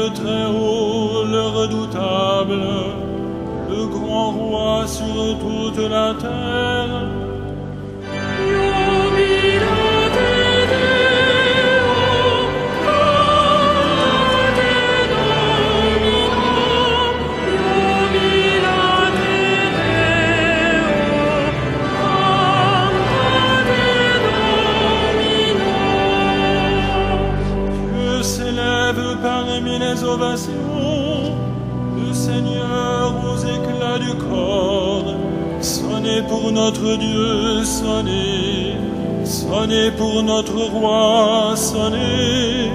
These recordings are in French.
le Très-Haut, le redoutable, le grand roi sur toute la terre. Parmi les ovations, le Seigneur aux éclats du corps, sonnez pour notre Dieu, sonnez, sonnez pour notre roi, sonnez.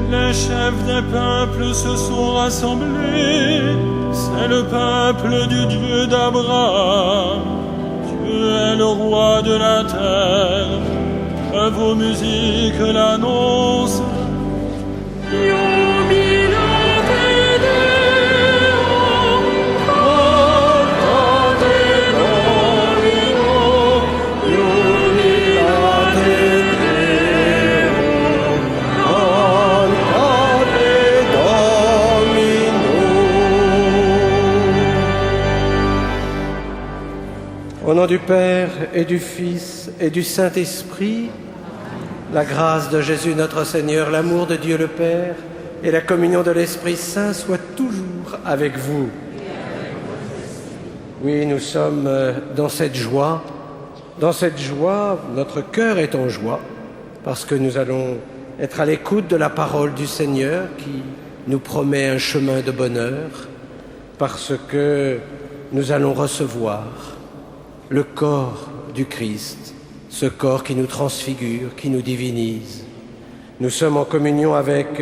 Les chefs des peuples se sont rassemblés, c'est le peuple du Dieu d'Abraham. Dieu est le roi de la terre, que vos musiques l'annoncent. Au nom du Père et du Fils et du Saint-Esprit, la grâce de Jésus notre Seigneur, l'amour de Dieu le Père et la communion de l'Esprit Saint soient toujours avec vous. Oui, nous sommes dans cette joie. Dans cette joie, notre cœur est en joie parce que nous allons être à l'écoute de la parole du Seigneur qui nous promet un chemin de bonheur, parce que nous allons recevoir le corps du Christ, ce corps qui nous transfigure, qui nous divinise. Nous sommes en communion avec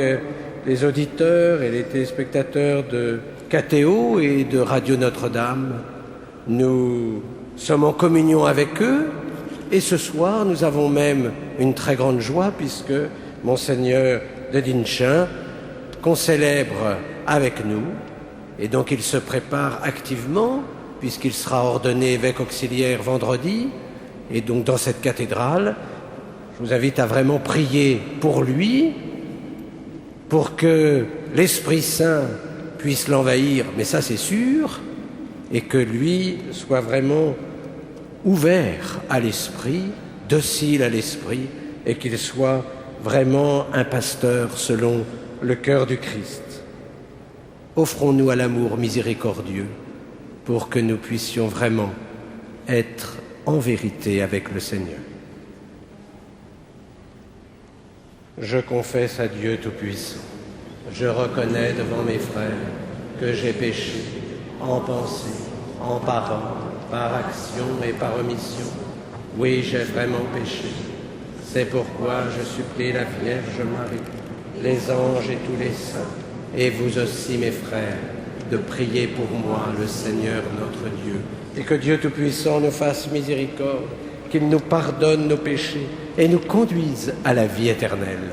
les auditeurs et les téléspectateurs de KTO et de Radio Notre-Dame. Nous sommes en communion avec eux et ce soir, nous avons même une très grande joie puisque Monseigneur de Dinchin, qu'on célèbre avec nous, et donc il se prépare activement puisqu'il sera ordonné évêque auxiliaire vendredi, et donc dans cette cathédrale, je vous invite à vraiment prier pour lui, pour que l'Esprit Saint puisse l'envahir, mais ça c'est sûr, et que lui soit vraiment ouvert à l'Esprit, docile à l'Esprit, et qu'il soit vraiment un pasteur selon le cœur du Christ. Offrons-nous à l'amour miséricordieux, pour que nous puissions vraiment être en vérité avec le Seigneur. Je confesse à Dieu Tout-Puissant, je reconnais devant mes frères que j'ai péché en pensée, en parole, par action et par omission. Oui, j'ai vraiment péché. C'est pourquoi je supplie la Vierge Marie, les anges et tous les saints, et vous aussi mes frères, de prier pour moi, le Seigneur notre Dieu, et que Dieu Tout-Puissant nous fasse miséricorde, qu'il nous pardonne nos péchés et nous conduise à la vie éternelle.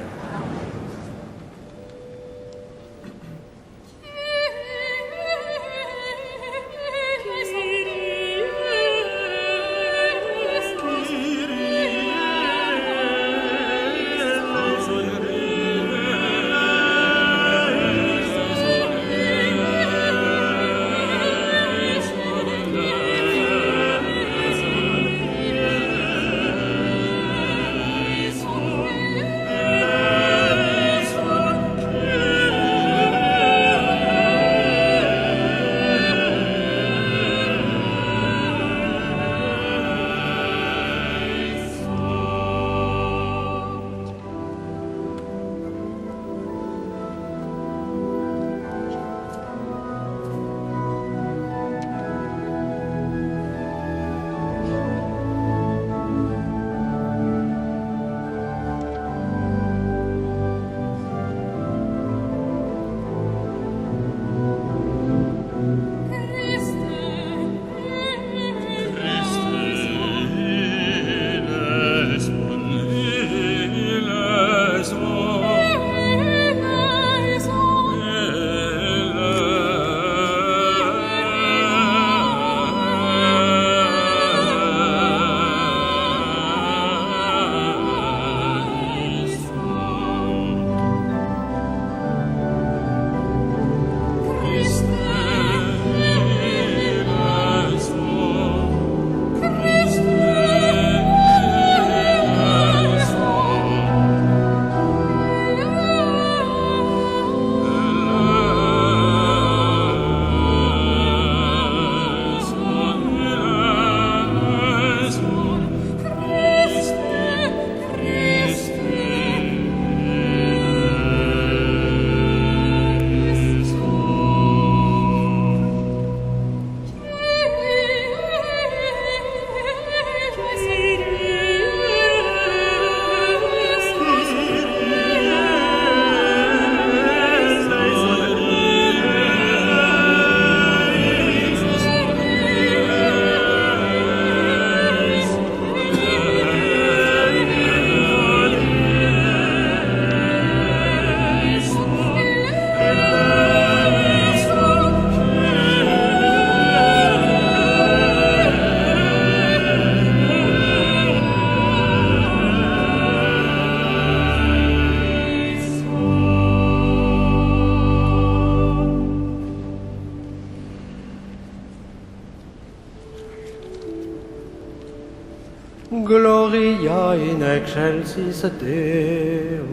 Gloria in excelsis Deo.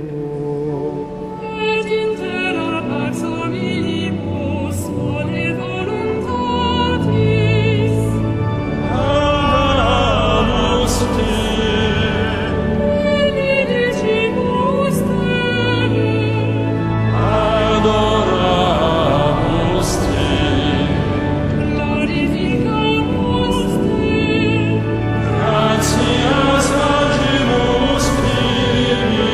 Et in terra pax hominibus vole voluntatis. Adoramus te. Benedicimus te. Adoramus te. Glorificamus te. Gratias agimus primi,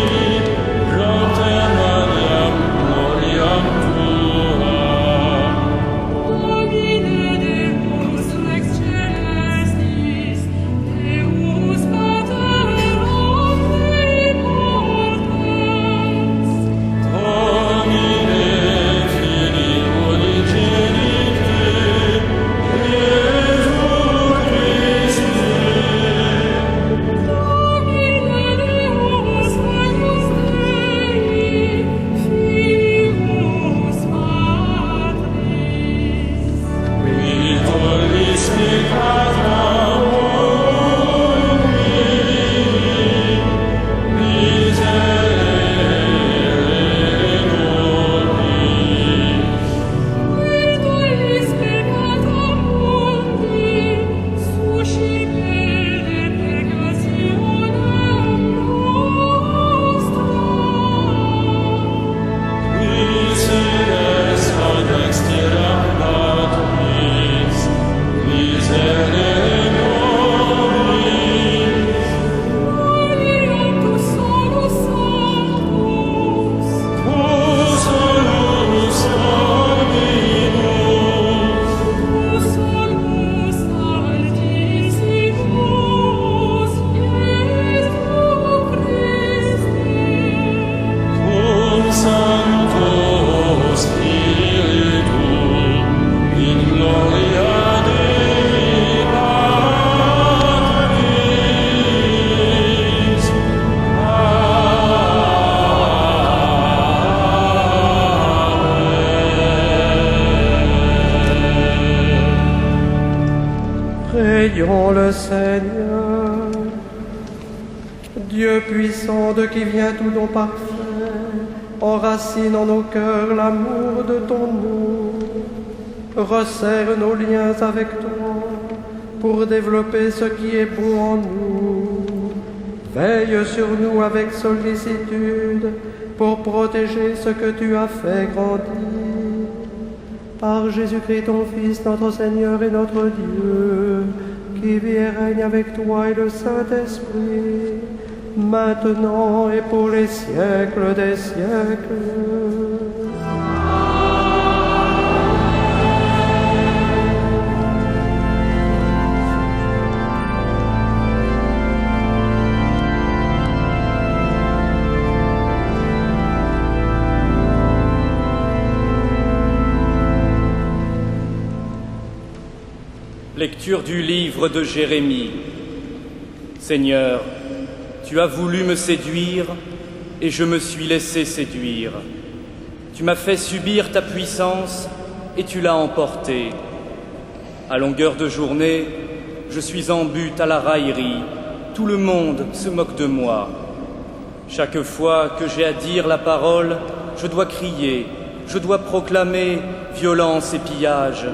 propter Mariam gloriam tua. Domine Deus rex celestis, Deus Pater omnipotens. Domine Filii unigenite, Iesu Christe. Domine Deus Agnus Dei, Filius Patris. Qui tollis peccata omni, miserere nobis. Qui tollis peccata mundi, suscipere purgationem nostra. Qui sedes ad exteram Patris, miserere nobis. Gloriatus solus Sanctus, Tu solus Dominus, tu solus Altissimus, Iesu Christe. cum Sancto Spiritu, in gloria Dei Patris. Prions le Seigneur. Dieu puissant de qui vient tout don parfait, enracine en nos cœurs l'amour de ton nom. Resserre nos liens avec toi pour développer ce qui est bon en nous. Veille sur nous avec sollicitude pour protéger ce que tu as fait grandir. Par Jésus-Christ, ton Fils, notre Seigneur et notre Dieu, qui vit et règne avec toi et le Saint-Esprit, maintenant et pour les siècles des siècles. Lecture du livre de Jérémie. Seigneur, tu as voulu me séduire et je me suis laissé séduire. Tu m'as fait subir ta puissance et tu l'as emporté. À longueur de journée, je suis en butte à la raillerie. Tout le monde se moque de moi. Chaque fois que j'ai à dire la parole, je dois crier, je dois proclamer violence et pillage.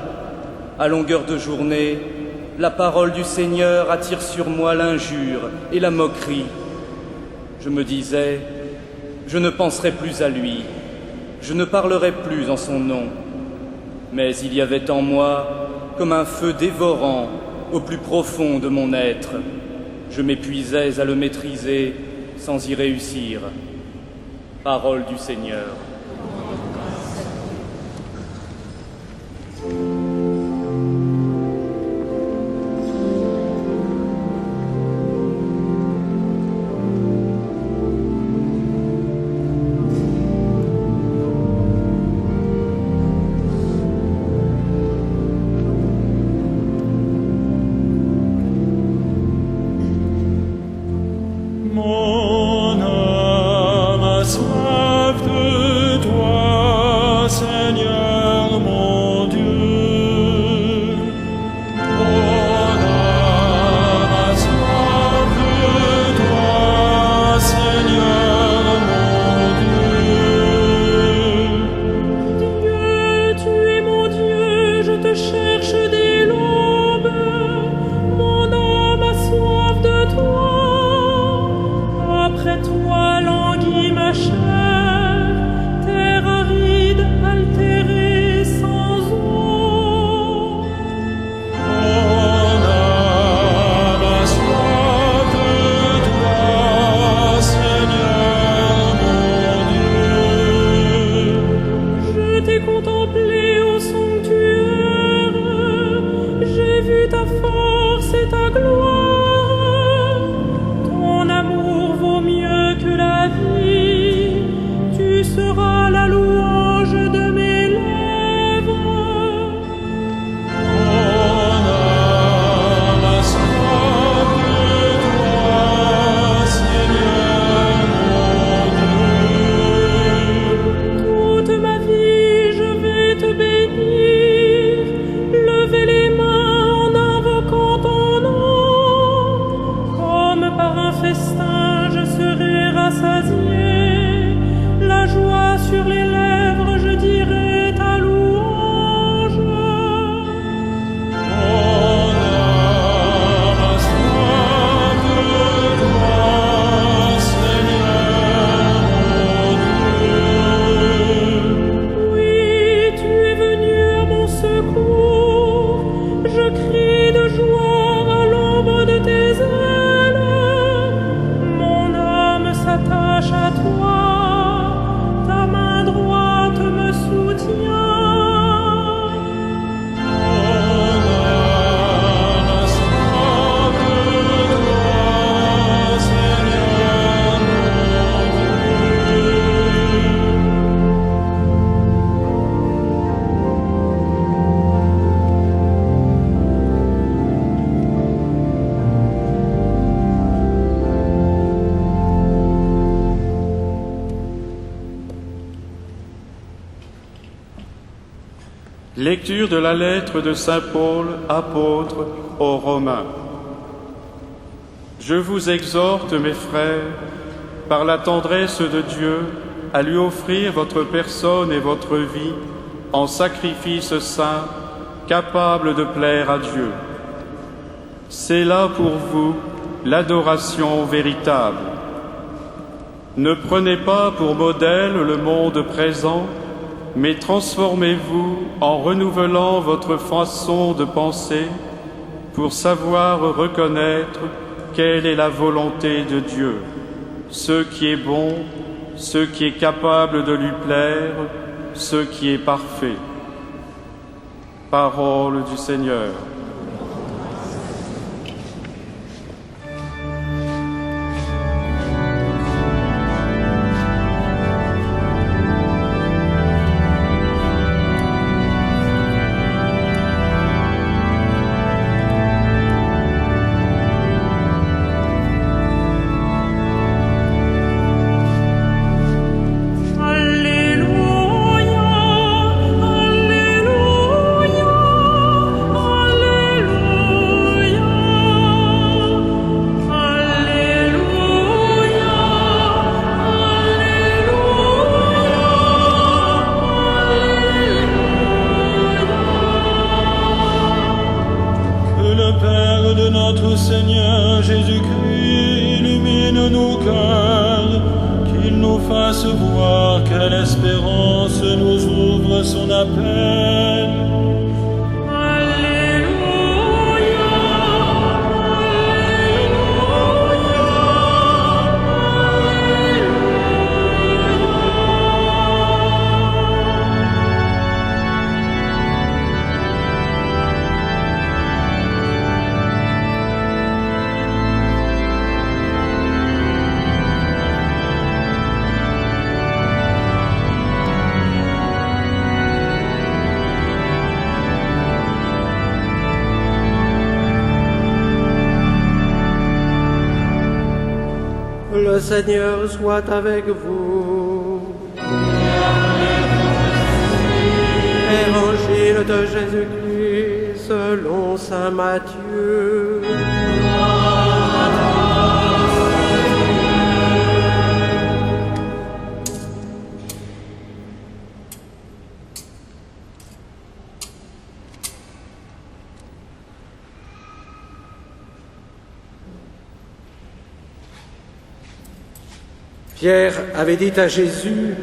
À longueur de journée, la parole du Seigneur attire sur moi l'injure et la moquerie. Je me disais, je ne penserai plus à lui, je ne parlerai plus en son nom. Mais il y avait en moi comme un feu dévorant au plus profond de mon être. Je m'épuisais à le maîtriser sans y réussir. Parole du Seigneur. Mon âme a soif de Lecture de la lettre de saint Paul, apôtre aux Romains. Je vous exhorte, mes frères, par la tendresse de Dieu, à lui offrir votre personne et votre vie en sacrifice saint, capable de plaire à Dieu. C'est là pour vous l'adoration véritable. Ne prenez pas pour modèle le monde présent, mais transformez-vous en renouvelant votre façon de penser pour savoir reconnaître quelle est la volonté de Dieu, ce qui est bon, ce qui est capable de lui plaire, ce qui est parfait. Parole du Seigneur. Notre Seigneur Jésus-Christ illumine nos cœurs, qu'il nous fasse voir quelle espérance nous ouvre son appel. Le Seigneur soit avec vous. Évangile de Jésus-Christ selon saint Matthieu. Pierre avait dit à Jésus,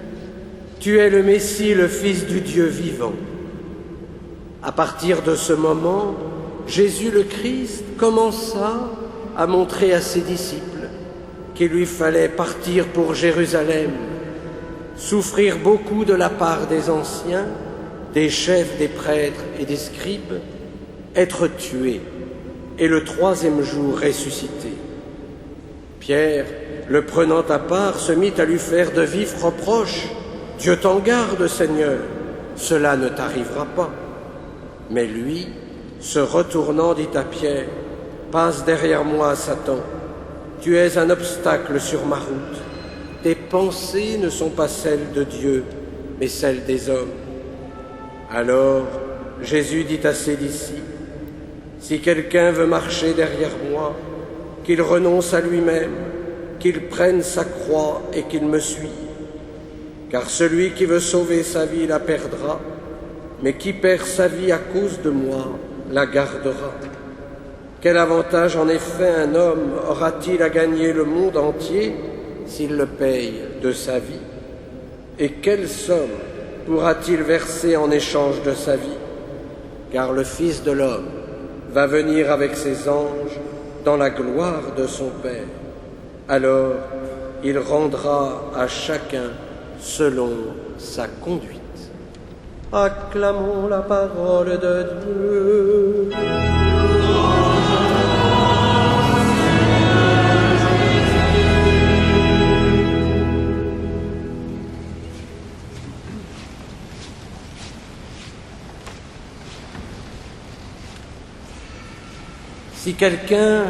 « Tu es le Messie, le Fils du Dieu vivant. » À partir de ce moment, Jésus le Christ commença à montrer à ses disciples qu'il lui fallait partir pour Jérusalem, souffrir beaucoup de la part des anciens, des chefs, des prêtres et des scribes, être tué et le troisième jour ressuscité. Pierre, le prenant à part, se mit à lui faire de vifs reproches. « Dieu t'en garde, Seigneur, cela ne t'arrivera pas. » Mais lui, se retournant, dit à Pierre, « Passe derrière moi, Satan, tu es un obstacle sur ma route. Tes pensées ne sont pas celles de Dieu, mais celles des hommes. » Alors Jésus dit à ses disciples, « Si quelqu'un veut marcher derrière moi, qu'il renonce à lui-même, qu'il prenne sa croix et qu'il me suive. Car celui qui veut sauver sa vie la perdra, mais qui perd sa vie à cause de moi la gardera. Quel avantage en effet un homme aura-t-il à gagner le monde entier s'il le paye de sa vie? Et quelle somme pourra-t-il verser en échange de sa vie? Car le Fils de l'homme va venir avec ses anges dans la gloire de son Père. Alors, il rendra à chacun selon sa conduite. Acclamons la parole de Dieu. Si quelqu'un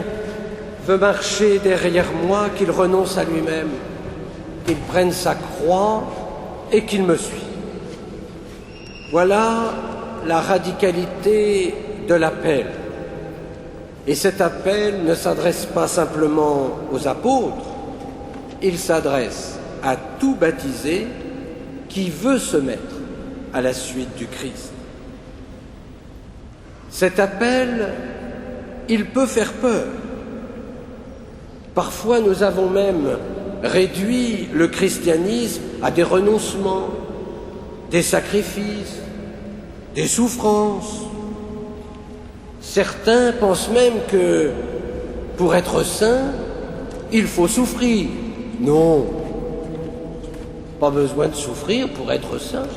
veut marcher derrière moi, qu'il renonce à lui-même, qu'il prenne sa croix et qu'il me suive. Voilà la radicalité de l'appel. Et cet appel ne s'adresse pas simplement aux apôtres, il s'adresse à tout baptisé qui veut se mettre à la suite du Christ. Cet appel, il peut faire peur. Parfois, nous avons même réduit le christianisme à des renoncements, des sacrifices, des souffrances. Certains pensent même que pour être saint, il faut souffrir. Non, pas besoin de souffrir pour être saint.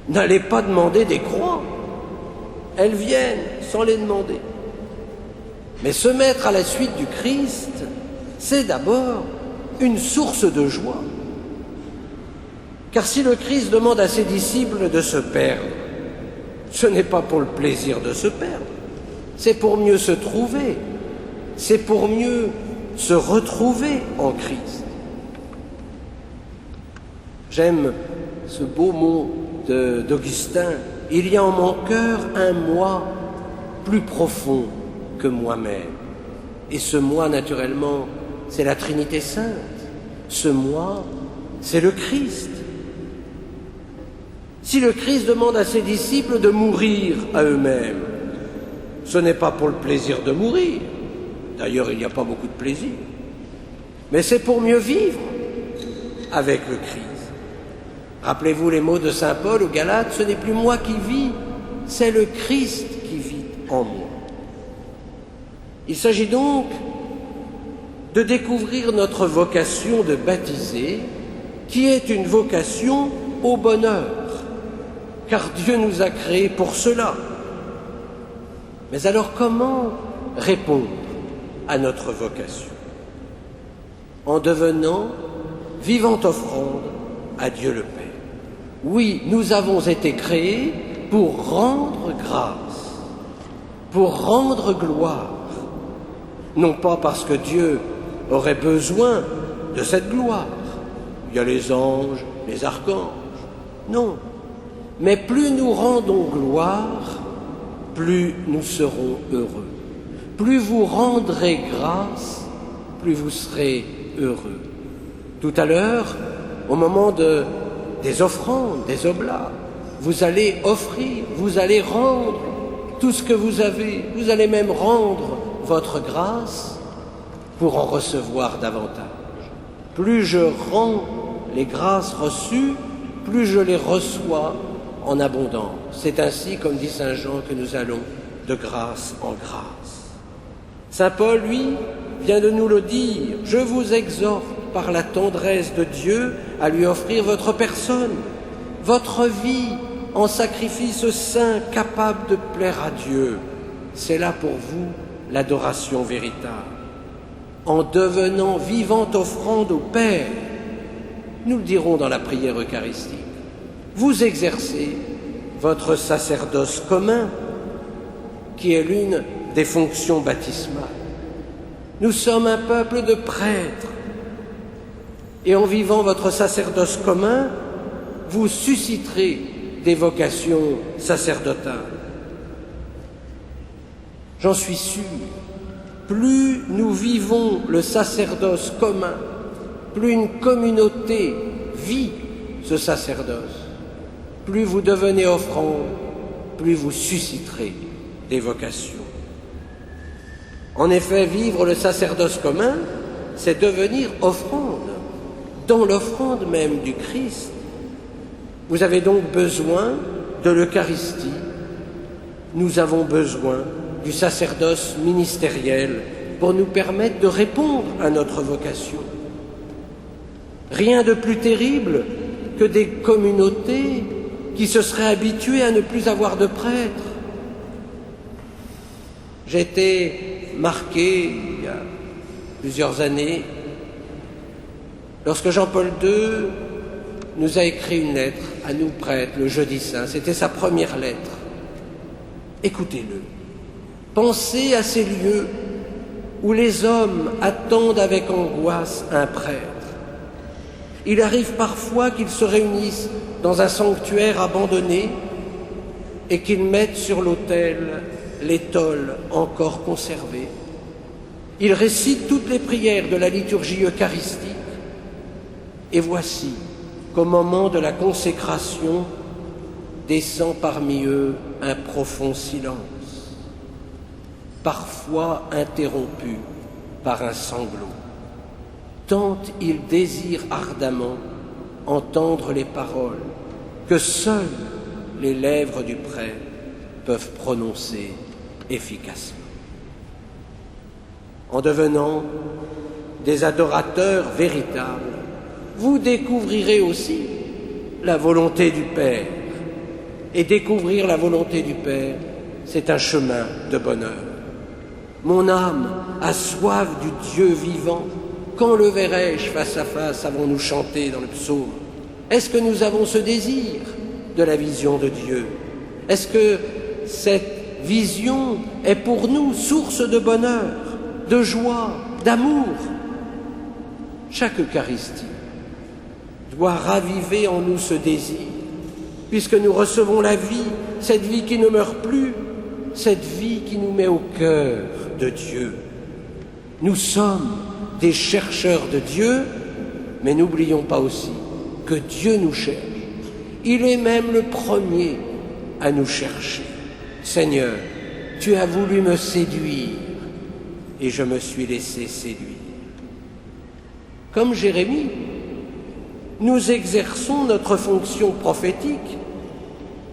N'allez pas demander des croix. Elles viennent sans les demander. Mais se mettre à la suite du Christ, c'est d'abord une source de joie. Car si le Christ demande à ses disciples de se perdre, ce n'est pas pour le plaisir de se perdre, c'est pour mieux se trouver, c'est pour mieux se retrouver en Christ. J'aime ce beau mot d'Augustin, il y a en mon cœur un moi plus profond que moi-même. Et ce moi, naturellement, c'est la Trinité Sainte. Ce moi, c'est le Christ. Si le Christ demande à ses disciples de mourir à eux-mêmes, ce n'est pas pour le plaisir de mourir. D'ailleurs, il n'y a pas beaucoup de plaisir. Mais c'est pour mieux vivre avec le Christ. Rappelez-vous les mots de saint Paul aux Galates, ce n'est plus moi qui vis, c'est le Christ qui vit en moi. Il s'agit donc de découvrir notre vocation de baptisé, qui est une vocation au bonheur, car Dieu nous a créés pour cela. Mais alors comment répondre à notre vocation? En devenant vivante offrande à Dieu le Père. Oui, nous avons été créés pour rendre grâce, pour rendre gloire, non pas parce que Dieu aurait besoin de cette gloire. Il y a les anges, les archanges. Non. Mais plus nous rendons gloire, plus nous serons heureux. Plus vous rendrez grâce, plus vous serez heureux. Tout à l'heure, au moment des offrandes, des oblats, vous allez offrir, vous allez rendre tout ce que vous avez. Vous allez même rendre votre grâce pour en recevoir davantage. Plus je rends les grâces reçues, plus je les reçois en abondance. C'est ainsi, comme dit saint Jean, que nous allons de grâce en grâce. Saint Paul, lui, vient de nous le dire. Je vous exhorte par la tendresse de Dieu à lui offrir votre personne, votre vie en sacrifice saint, capable de plaire à Dieu. C'est là pour vous l'adoration véritable. En devenant vivante offrande au Père, nous le dirons dans la prière eucharistique, vous exercez votre sacerdoce commun, qui est l'une des fonctions baptismales. Nous sommes un peuple de prêtres, et en vivant votre sacerdoce commun, vous susciterez des vocations sacerdotales. J'en suis sûr, plus nous vivons le sacerdoce commun, plus une communauté vit ce sacerdoce, plus vous devenez offrande, plus vous susciterez des vocations. En effet, vivre le sacerdoce commun, c'est devenir offrande, dans l'offrande même du Christ. Vous avez donc besoin de l'Eucharistie. Nous avons besoin du sacerdoce ministériel pour nous permettre de répondre à notre vocation. Rien de plus terrible que des communautés qui se seraient habituées à ne plus avoir de prêtres. J'ai été marqué il y a plusieurs années lorsque Jean-Paul II nous a écrit une lettre à nous prêtres le jeudi saint. C'était sa première lettre. Écoutez-le. Pensez à ces lieux où les hommes attendent avec angoisse un prêtre. Il arrive parfois qu'ils se réunissent dans un sanctuaire abandonné et qu'ils mettent sur l'autel les tôles encore conservées. Ils récitent toutes les prières de la liturgie eucharistique. Et voici qu'au moment de la consécration, descend parmi eux un profond silence, parfois interrompu par un sanglot, tant ils désirent ardemment entendre les paroles que seules les lèvres du prêtre peuvent prononcer efficacement. En devenant des adorateurs véritables, vous découvrirez aussi la volonté du Père. Et découvrir la volonté du Père, c'est un chemin de bonheur. Mon âme a soif du Dieu vivant. Quand le verrai-je face à face, avons-nous chanté dans le psaume? Est-ce que nous avons ce désir de la vision de Dieu? Est-ce que cette vision est pour nous source de bonheur, de joie, d'amour? Chaque Eucharistie doit raviver en nous ce désir, puisque nous recevons la vie, cette vie qui ne meurt plus, cette vie qui nous met au cœur de Dieu. Nous sommes des chercheurs de Dieu, mais n'oublions pas aussi que Dieu nous cherche. Il est même le premier à nous chercher. Seigneur, tu as voulu me séduire et je me suis laissé séduire. Comme Jérémie, nous exerçons notre fonction prophétique,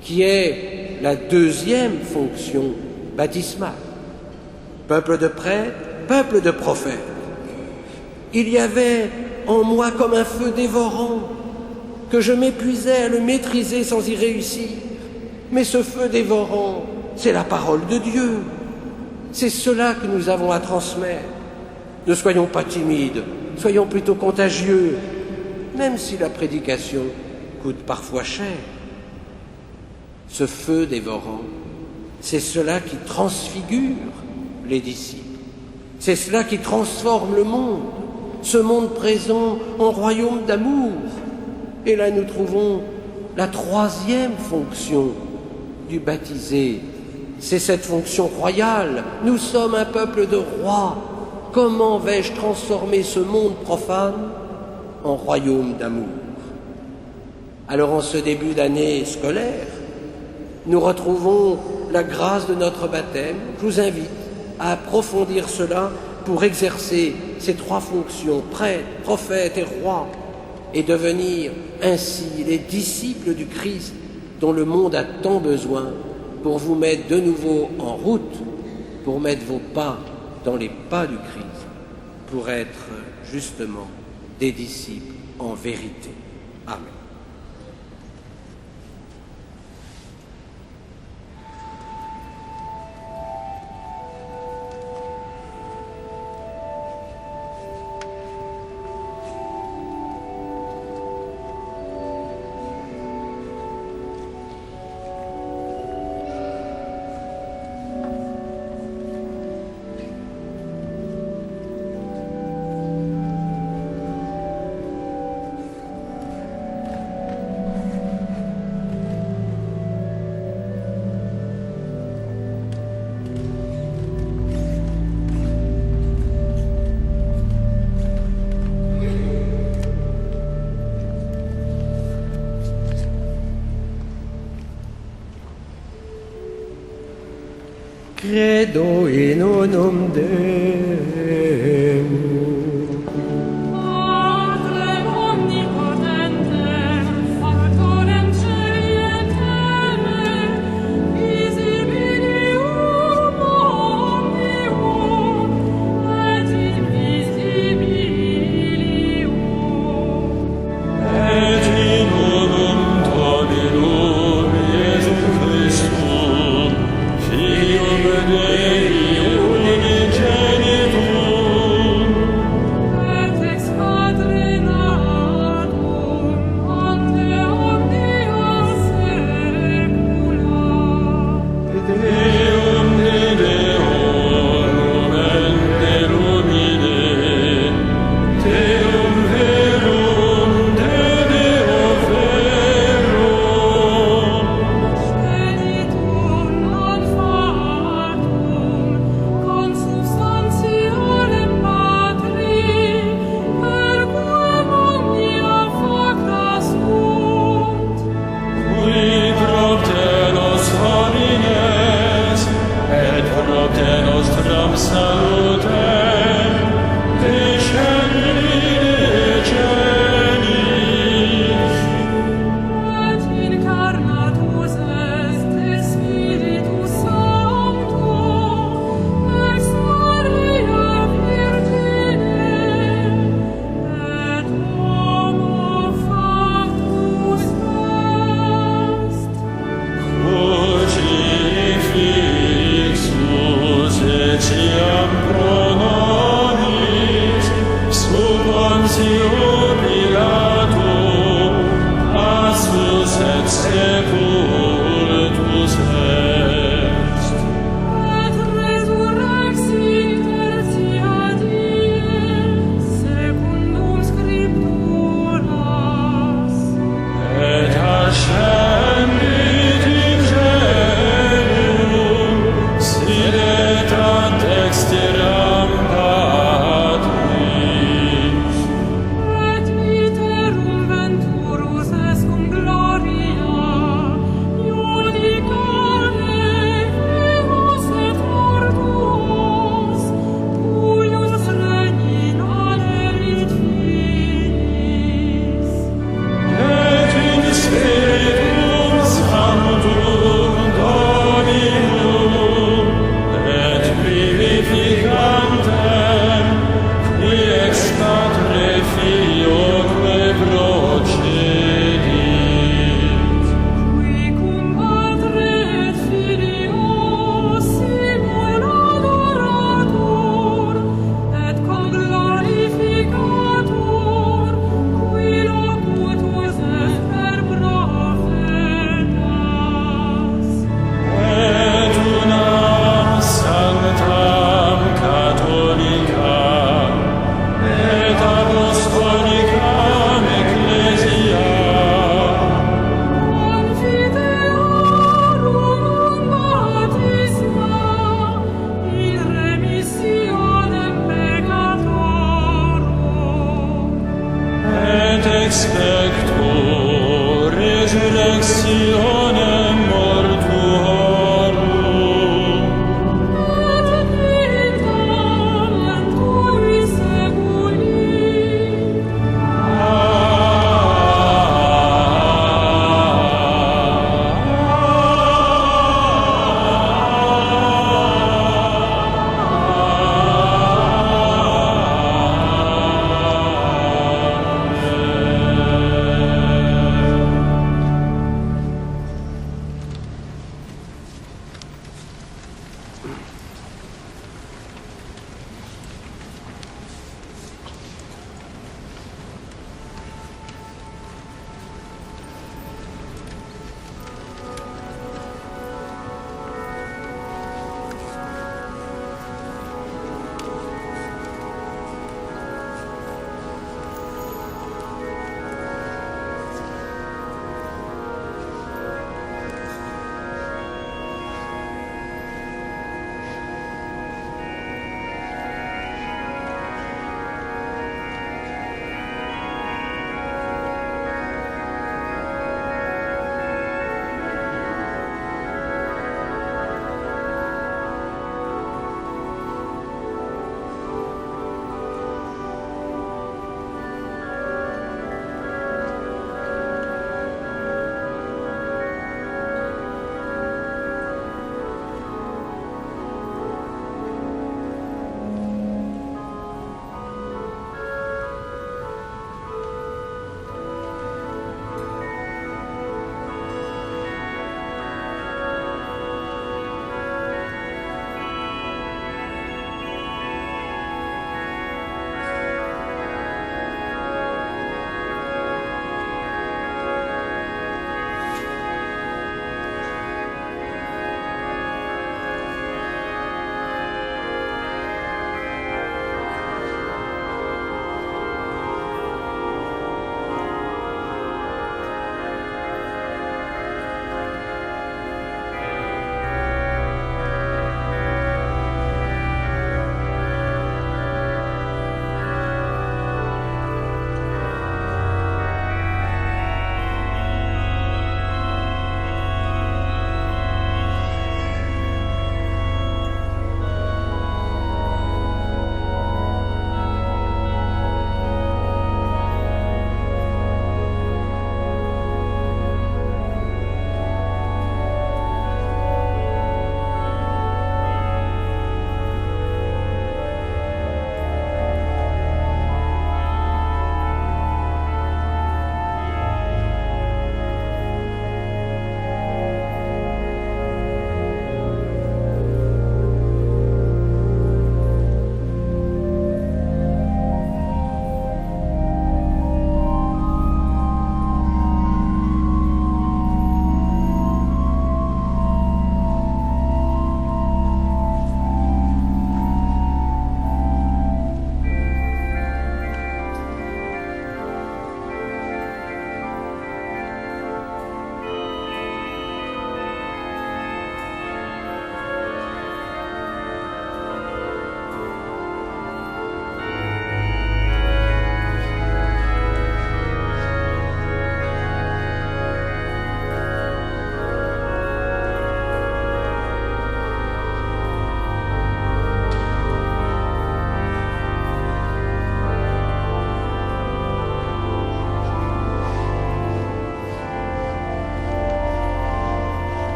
qui est la deuxième fonction baptismale. Peuple de prêtres, peuple de prophètes. Il y avait en moi comme un feu dévorant, que je m'épuisais à le maîtriser sans y réussir. Mais ce feu dévorant, c'est la parole de Dieu. C'est cela que nous avons à transmettre. Ne soyons pas timides, soyons plutôt contagieux, même si la prédication coûte parfois cher. Ce feu dévorant, c'est cela qui transfigure les disciples. C'est cela qui transforme le monde, ce monde présent en royaume d'amour. Et là, nous trouvons la troisième fonction du baptisé. C'est cette fonction royale. Nous sommes un peuple de rois. Comment vais-je transformer ce monde profane en royaume d'amour? Alors, en ce début d'année scolaire, nous retrouvons la grâce de notre baptême. Je vous invite à approfondir cela pour exercer ces trois fonctions, prêtre, prophète et roi, et devenir ainsi les disciples du Christ dont le monde a tant besoin pour vous mettre de nouveau en route, pour mettre vos pas dans les pas du Christ, pour être justement des disciples en vérité. Amen. Credo in unum Deum. Padre omnipotente, factorem celi et terrae, visibilium omnium et invisibilium. Et in nomum Dominum Iesum Christum, Fium Dei unigenitum,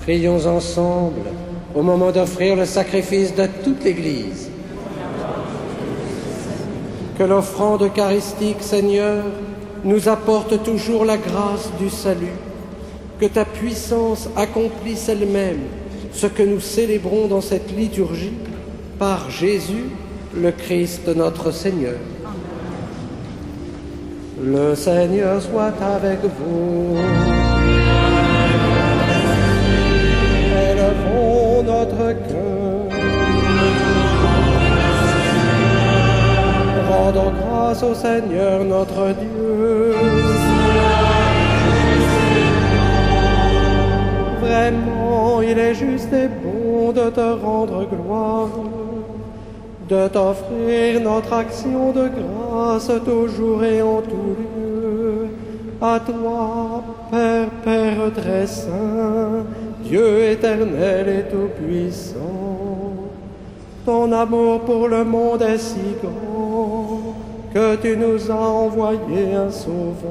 Prions ensemble au moment d'offrir le sacrifice de toute l'Église. Que l'offrande eucharistique, Seigneur, nous apporte toujours la grâce du salut. Que ta puissance accomplisse elle-même ce que nous célébrons dans cette liturgie par Jésus, le Christ notre Seigneur. Le Seigneur soit avec vous. Élevons notre cœur. Rendons grâce au Seigneur notre Dieu. Vraiment, il est juste et bon de te rendre gloire, de t'offrir notre action de grâce toujours et en tout lieu. À toi, Père très saint, Dieu éternel et tout-puissant, ton amour pour le monde est si grand que tu nous as envoyé un sauveur.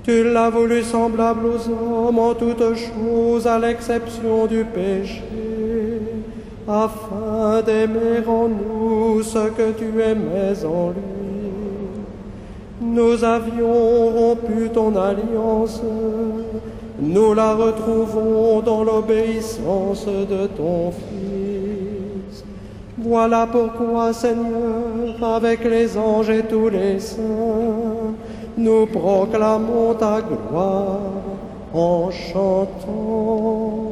Tu l'as voulu semblable aux hommes en toutes choses, à l'exception du péché, afin d'aimer en nous ce que tu aimais en lui. Nous avions rompu ton alliance, nous la retrouvons dans l'obéissance de ton Fils. Voilà pourquoi, Seigneur, avec les anges et tous les saints, nous proclamons ta gloire en chantant.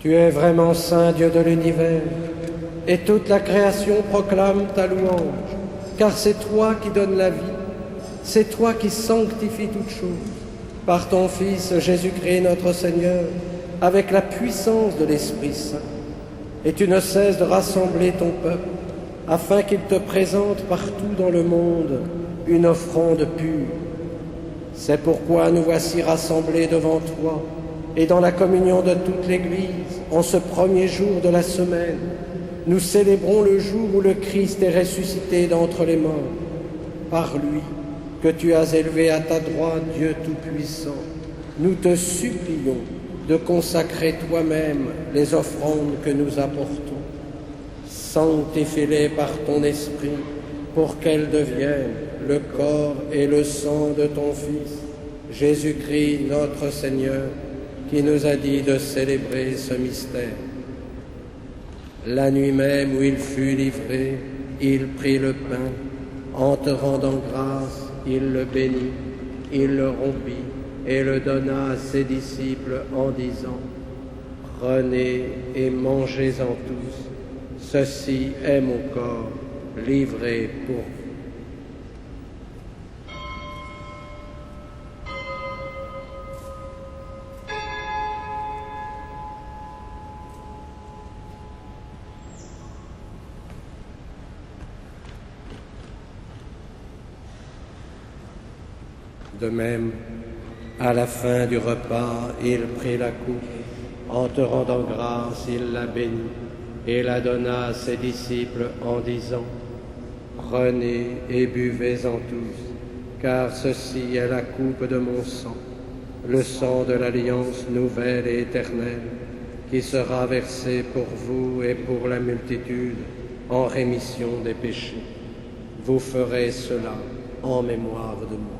Tu es vraiment saint, Dieu de l'univers, et toute la création proclame ta louange, car c'est toi qui donnes la vie, c'est toi qui sanctifies toutes choses, par ton Fils Jésus-Christ notre Seigneur, avec la puissance de l'Esprit Saint. Et tu ne cesses de rassembler ton peuple, afin qu'il te présente partout dans le monde une offrande pure. C'est pourquoi nous voici rassemblés devant toi, et dans la communion de toute l'Église, en ce premier jour de la semaine, nous célébrons le jour où le Christ est ressuscité d'entre les morts. Par lui, que tu as élevé à ta droite, Dieu Tout-Puissant, nous te supplions de consacrer toi-même les offrandes que nous apportons. Sanctifie-les par ton Esprit, pour qu'elles deviennent le corps et le sang de ton Fils, Jésus-Christ notre Seigneur, qui nous a dit de célébrer ce mystère. La nuit même où il fut livré, il prit le pain. En te rendant grâce, il le bénit, il le rompit et le donna à ses disciples en disant : Prenez et mangez-en tous. Ceci est mon corps, livré pour vous. De même, à la fin du repas, il prit la coupe. En te rendant grâce, il la bénit et la donna à ses disciples en disant : Prenez et buvez-en tous, car ceci est la coupe de mon sang, le sang de l'alliance nouvelle et éternelle, qui sera versé pour vous et pour la multitude en rémission des péchés. Vous ferez cela en mémoire de moi.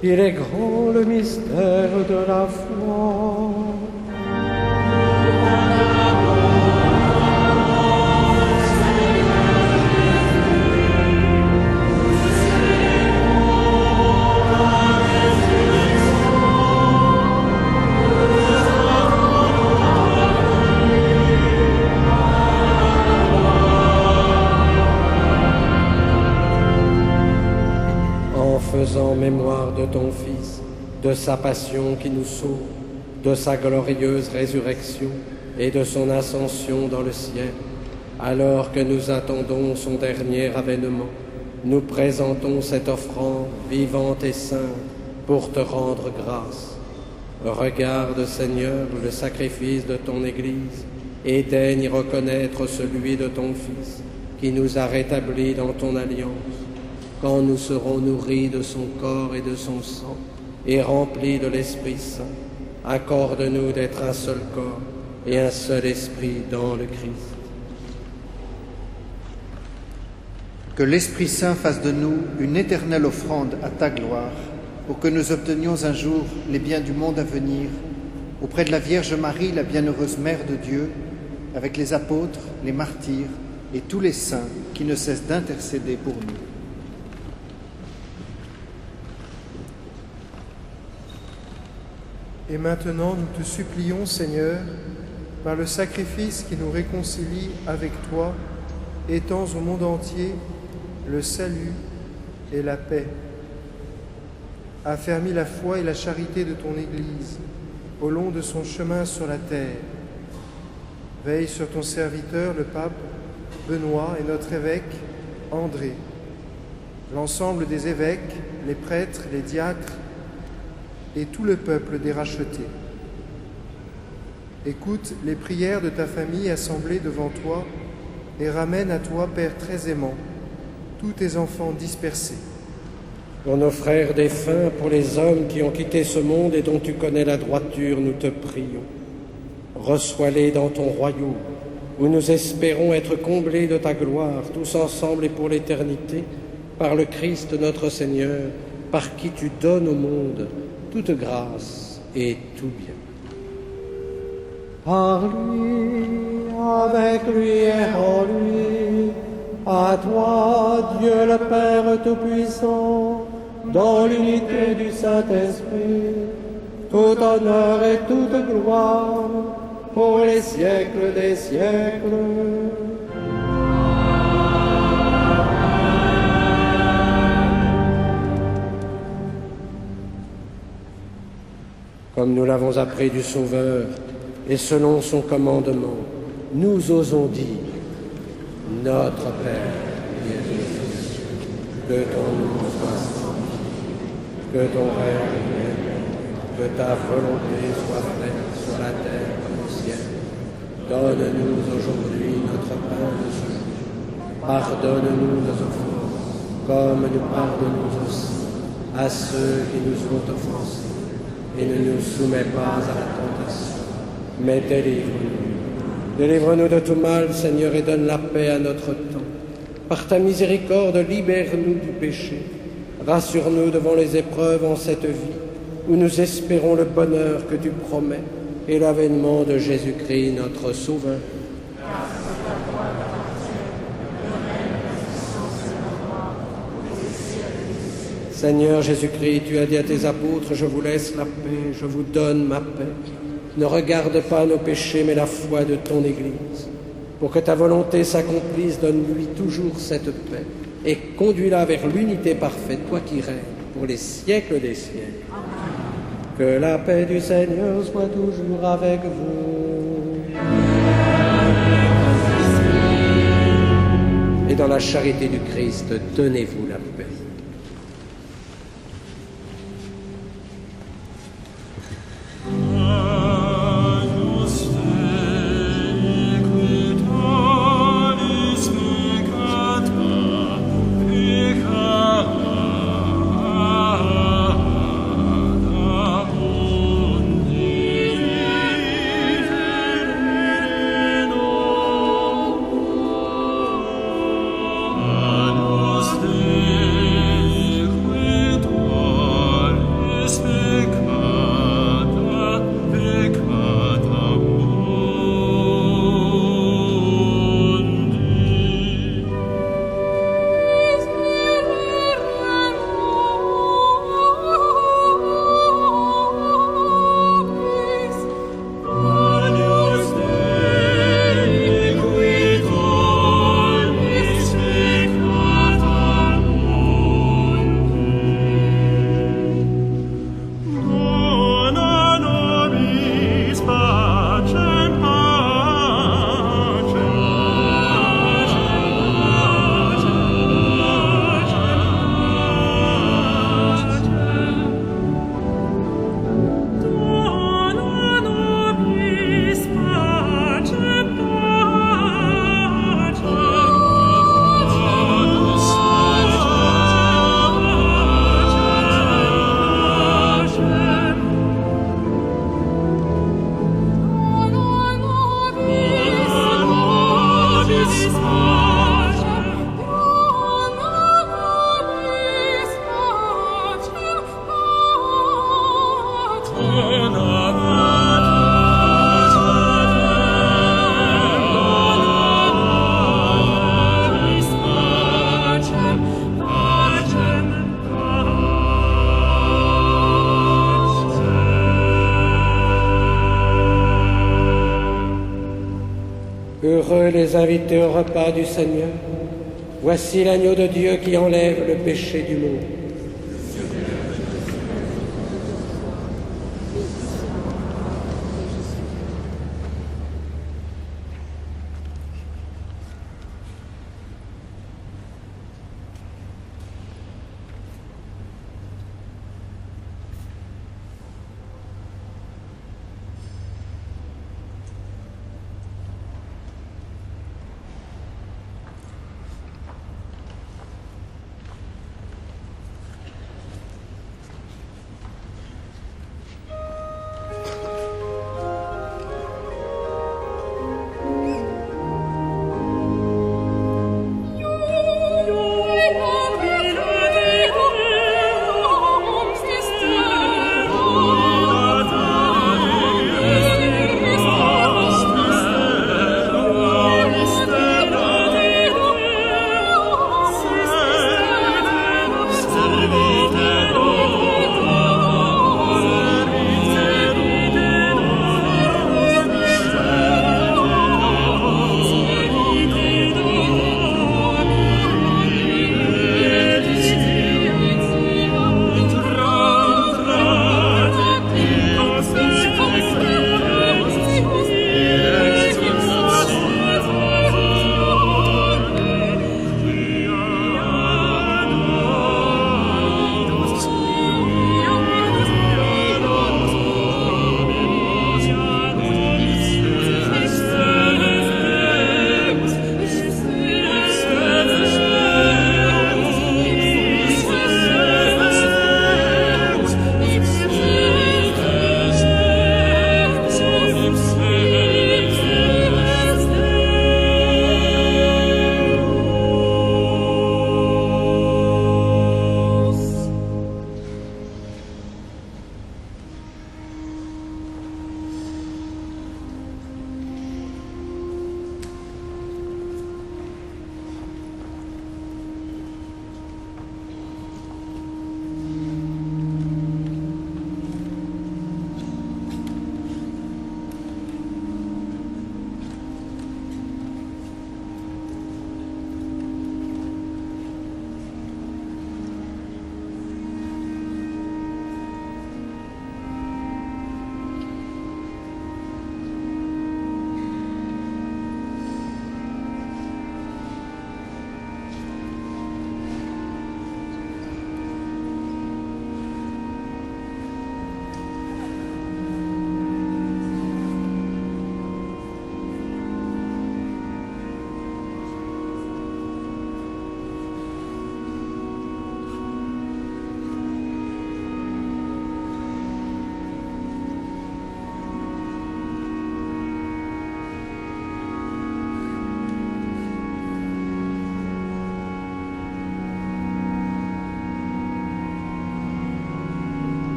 Il est grand le mystère de la foi. Faisant mémoire de ton Fils, de sa passion qui nous sauve, de sa glorieuse résurrection et de son ascension dans le ciel, alors que nous attendons son dernier avènement, nous présentons cette offrande vivante et sainte pour te rendre grâce. Regarde, Seigneur, le sacrifice de ton Église et daigne y reconnaître celui de ton Fils qui nous a rétablis dans ton alliance. Quand nous serons nourris de son corps et de son sang, et remplis de l'Esprit Saint, accorde-nous d'être un seul corps et un seul esprit dans le Christ. Que l'Esprit Saint fasse de nous une éternelle offrande à ta gloire, pour que nous obtenions un jour les biens du monde à venir, auprès de la Vierge Marie, la bienheureuse Mère de Dieu, avec les apôtres, les martyrs et tous les saints qui ne cessent d'intercéder pour nous. Et maintenant, nous te supplions, Seigneur, par le sacrifice qui nous réconcilie avec toi, étends au monde entier le salut et la paix. Affermis la foi et la charité de ton Église au long de son chemin sur la terre. Veille sur ton serviteur, le pape Benoît, et notre évêque André, l'ensemble des évêques, les prêtres, les diacres, et tout le peuple des rachetés. Écoute les prières de ta famille assemblée devant toi et ramène à toi, Père très aimant, tous tes enfants dispersés. Pour nos frères défunts, pour les hommes qui ont quitté ce monde et dont tu connais la droiture, nous te prions. Reçois-les dans ton royaume, où nous espérons être comblés de ta gloire, tous ensemble et pour l'éternité, par le Christ notre Seigneur, par qui tu donnes au monde toute grâce et tout bien. Par lui, avec lui et en lui, à toi, Dieu le Père Tout-Puissant, dans l'unité du Saint-Esprit, tout honneur et toute gloire, pour les siècles des siècles. Comme nous l'avons appris du Sauveur, et selon son commandement, nous osons dire : Notre Père, qui es aux cieux, que ton nom soit sanctifié, que ton règne vienne, que ta volonté soit faite sur la terre comme au ciel. Donne-nous aujourd'hui notre pain de ce jour. Pardonne-nous nos offenses, comme nous pardonnons aussi à ceux qui nous ont offensés. Et ne nous soumets pas à la tentation, mais délivre-nous. Délivre-nous de tout mal, Seigneur, et donne la paix à notre temps. Par ta miséricorde, libère-nous du péché. Rassure-nous devant les épreuves en cette vie, où nous espérons le bonheur que tu promets et l'avènement de Jésus-Christ, notre Sauveur. Seigneur Jésus-Christ, tu as dit à tes apôtres, je vous laisse la paix, je vous donne ma paix. Ne regarde pas nos péchés, mais la foi de ton Église. Pour que ta volonté s'accomplisse, donne-lui toujours cette paix et conduis-la vers l'unité parfaite, toi qui règnes pour les siècles des siècles. Que la paix du Seigneur soit toujours avec vous. Et dans la charité du Christ, donnez-vous la paix. Heureux les invités au repas du Seigneur. Voici l'agneau de Dieu qui enlève le péché du monde.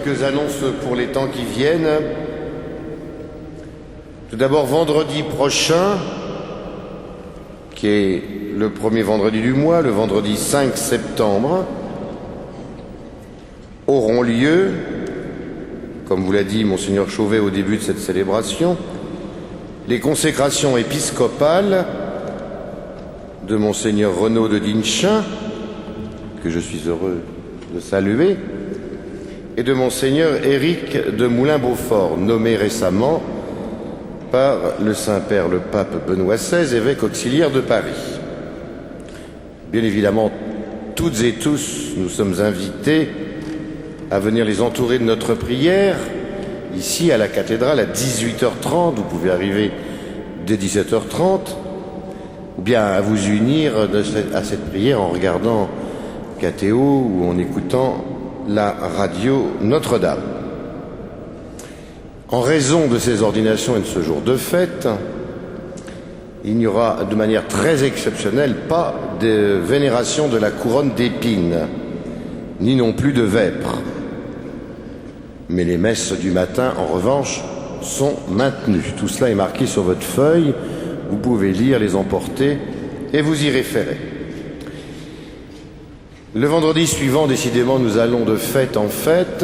quelques annonces pour les temps qui viennent. Tout d'abord, vendredi prochain, qui est le premier vendredi du mois, le vendredi 5 septembre, auront lieu, comme vous l'a dit Monseigneur Chauvet au début de cette célébration, les consécrations épiscopales de Monseigneur Renaud de Dinchin, que je suis heureux de saluer, et de Monseigneur Éric de Moulin-Beaufort, nommé récemment par le Saint-Père le Pape Benoît XVI, évêque auxiliaire de Paris. Bien évidemment, toutes et tous, nous sommes invités à venir les entourer de notre prière, ici à la cathédrale à 18h30, vous pouvez arriver dès 17h30, ou bien à vous unir à cette prière en regardant KTO ou en écoutant la radio Notre-Dame. En raison de ces ordinations et de ce jour de fête, il n'y aura de manière très exceptionnelle pas de vénération de la couronne d'épines, ni non plus de vêpres. Mais les messes du matin, en revanche, sont maintenues. Tout cela est marqué sur votre feuille. Vous pouvez lire, les emporter et vous y référer. Le vendredi suivant, décidément, nous allons de fête en fête.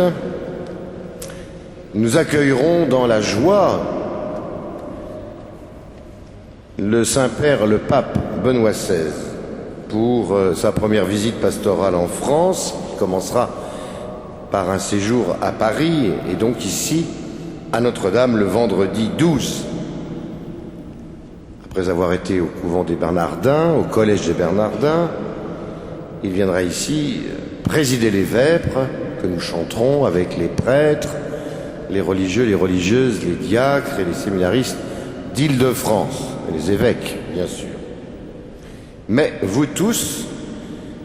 Nous accueillerons dans la joie le Saint-Père, le Pape Benoît XVI, pour sa première visite pastorale en France, qui commencera par un séjour à Paris et donc ici à Notre-Dame le vendredi 12. Après avoir été au couvent des Bernardins, au collège des Bernardins, il viendra ici présider les vêpres que nous chanterons avec les prêtres, les religieux, les religieuses, les diacres et les séminaristes d'Île-de-France, et les évêques, bien sûr. Mais vous tous,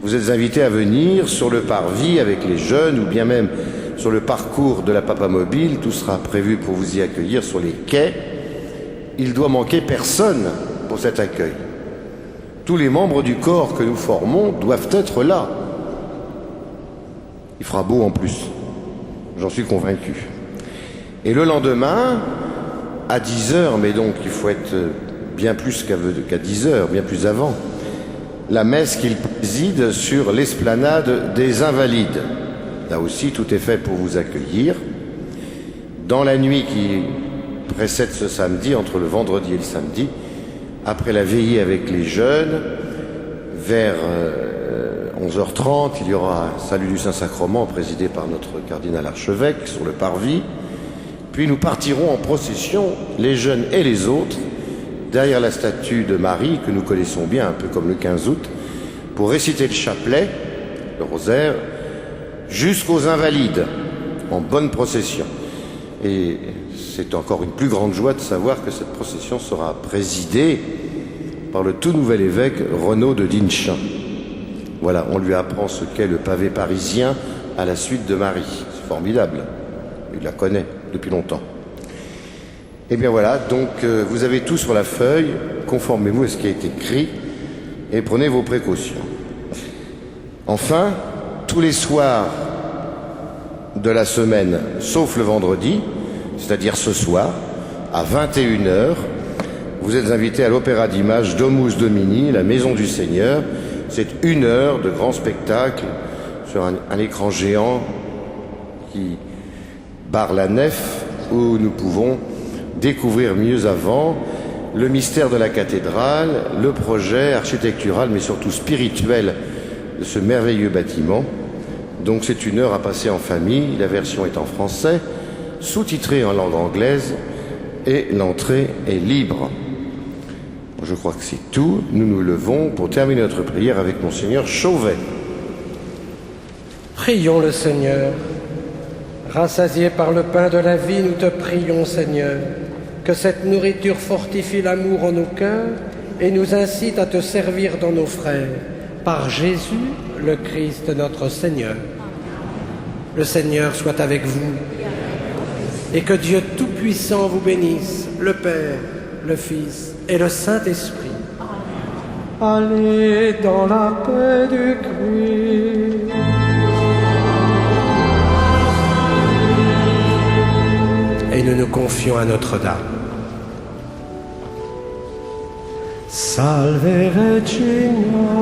vous êtes invités à venir sur le parvis avec les jeunes ou bien même sur le parcours de la Papamobile. Tout sera prévu pour vous y accueillir sur les quais. Il doit manquer personne pour cet accueil. Tous les membres du corps que nous formons doivent être là. Il fera beau en plus, j'en suis convaincu. Et le lendemain, à 10h, mais donc il faut être bien plus qu'à 10h, bien plus avant, la messe qu'il préside sur l'esplanade des Invalides. Là aussi, tout est fait pour vous accueillir. Dans la nuit qui précède ce samedi, entre le vendredi et le samedi, après la veillée avec les jeunes, vers 11h30, il y aura un salut du Saint-Sacrement présidé par notre cardinal archevêque sur le parvis. Puis nous partirons en procession, les jeunes et les autres, derrière la statue de Marie, que nous connaissons bien, un peu comme le 15 août, pour réciter le chapelet, le rosaire, jusqu'aux Invalides, en bonne procession. Et c'est encore une plus grande joie de savoir que cette procession sera présidée par le tout nouvel évêque Renaud de Dinchin. Voilà, on lui apprend ce qu'est le pavé parisien à la suite de Marie. C'est formidable. Il la connaît depuis longtemps. Et bien voilà, donc vous avez tout sur la feuille, conformez-vous à ce qui a été écrit et prenez vos précautions. Enfin, tous les soirs de la semaine, sauf le vendredi, c'est-à-dire ce soir, à 21h, vous êtes invités à l'Opéra d'Images Domus Domini, la Maison du Seigneur. C'est 1 heure de grand spectacle sur un écran géant qui barre la nef, où nous pouvons découvrir mieux avant le mystère de la cathédrale, le projet architectural mais surtout spirituel de ce merveilleux bâtiment. Donc c'est 1 heure à passer en famille, la version est en français, sous-titrée en langue anglaise et l'entrée est libre. Je crois que c'est tout. Nous nous levons pour terminer notre prière avec Monseigneur Chauvet. Prions le Seigneur. Rassasiés par le pain de la vie, nous te prions, Seigneur, que cette nourriture fortifie l'amour en nos cœurs et nous incite à te servir dans nos frères. Par Jésus, le Christ notre Seigneur. Le Seigneur soit avec vous et que Dieu Tout-Puissant vous bénisse, le Père, le Fils et le Saint-Esprit. Allez dans la paix du Christ. nous nous confions à Notre-Dame. Salve Regina.